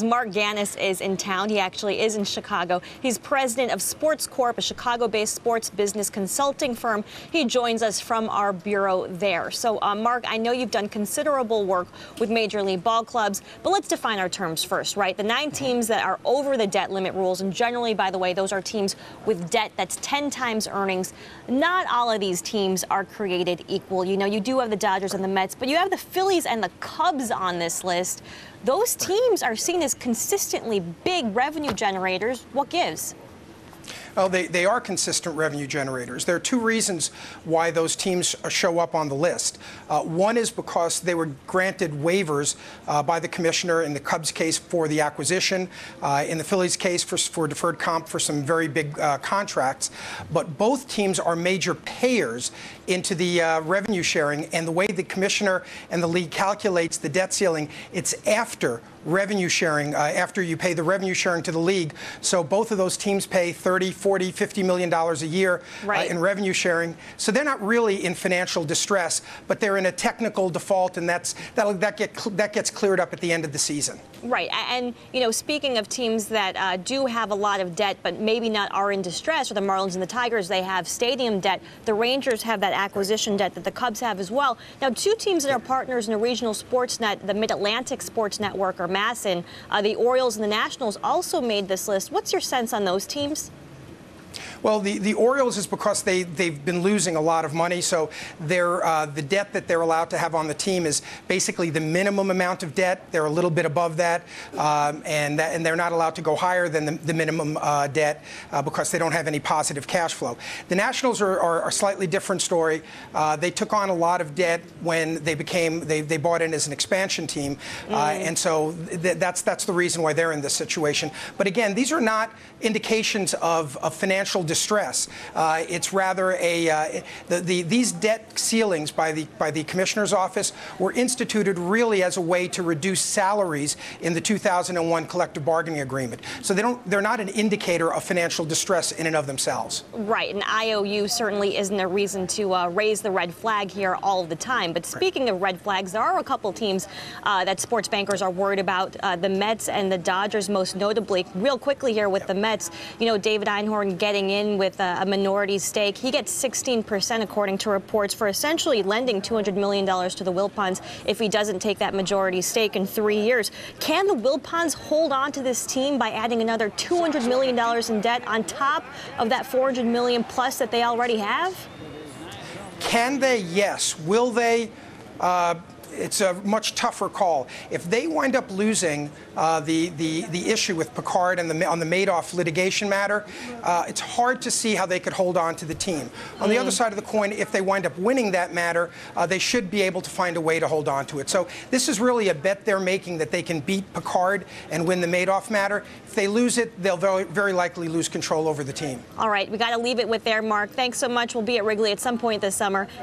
Marc Ganis is in town. He actually is in Chicago. He's president of SportsCorp, a Chicago-based sports business consulting firm. He joins us from our bureau there. So, Marc, I know you've done considerable work with Major League ball clubs, but let's define our terms first, right? The 9 teams that are over the debt limit rules, and generally, by the way, those are teams with debt that's 10 times earnings. Not all of these teams are created equal. You know, you do have the Dodgers and the Mets, but you have the Phillies and the Cubs on this list. Those teams are seen as consistently big revenue generators. What gives? Well, they are consistent revenue generators. There are 2 reasons why those teams show up on the list. One is because they were granted waivers by the commissioner in the Cubs case for the acquisition, in the Phillies case for deferred comp for some very big contracts. But both teams are major payers into the revenue sharing, and the way the commissioner and the league calculates the debt ceiling, it's after revenue sharing, after you pay the revenue sharing to the league. So both of those teams pay $30, $40, $50 million a year in revenue sharing. So they're not really in financial distress, but they're in a technical default, and that gets cleared up at the end of the season. Right. And, you know, speaking of teams that do have a lot of debt, but maybe not are in distress, or the Marlins and the Tigers, they have stadium debt. The Rangers have that acquisition debt that the Cubs have as well. Now, 2 teams that are partners in a regional sports net, the Mid-Atlantic Sports Network, or MASN, the Orioles and the Nationals also made this list. What's your sense on those teams? Well, the Orioles is because they've been losing a lot of money, so the debt that they're allowed to have on the team is basically the minimum amount of debt. They're a little bit above that, and they're not allowed to go higher than the minimum debt because they don't have any positive cash flow. The Nationals are a slightly different story. They took on a lot of debt when they bought in as an expansion team, and so that's the reason why they're in this situation. But again, these are not indications of financial distress. It's rather these debt ceilings by the commissioner's office were instituted really as a way to reduce salaries in the 2001 collective bargaining agreement. So they're not an indicator of financial distress in and of themselves. Right, and IOU certainly isn't a reason to raise the red flag here all the time. But speaking of red flags, there are a couple teams that sports bankers are worried about. The Mets and the Dodgers, most notably. Real quickly here with the Mets, you know, David Einhorn getting in with a minority stake. He gets 16% according to reports for essentially lending $200 million to the Wilpons if he doesn't take that majority stake in 3 years. Can the Wilpons hold on to this team by adding another $200 million in debt on top of that $400 million plus that they already have? Can they? Yes. Will they? It's a much tougher call. If they wind up losing the issue with Picard and on the Madoff litigation matter, it's hard to see how they could hold on to the team. On the other side of the coin, if they wind up winning that matter, they should be able to find a way to hold on to it. So this is really a bet they're making that they can beat Picard and win the Madoff matter. If they lose it, they'll very likely lose control over the team. All right, we got to leave it with there, Marc. Thanks so much. We'll be at Wrigley at some point this summer.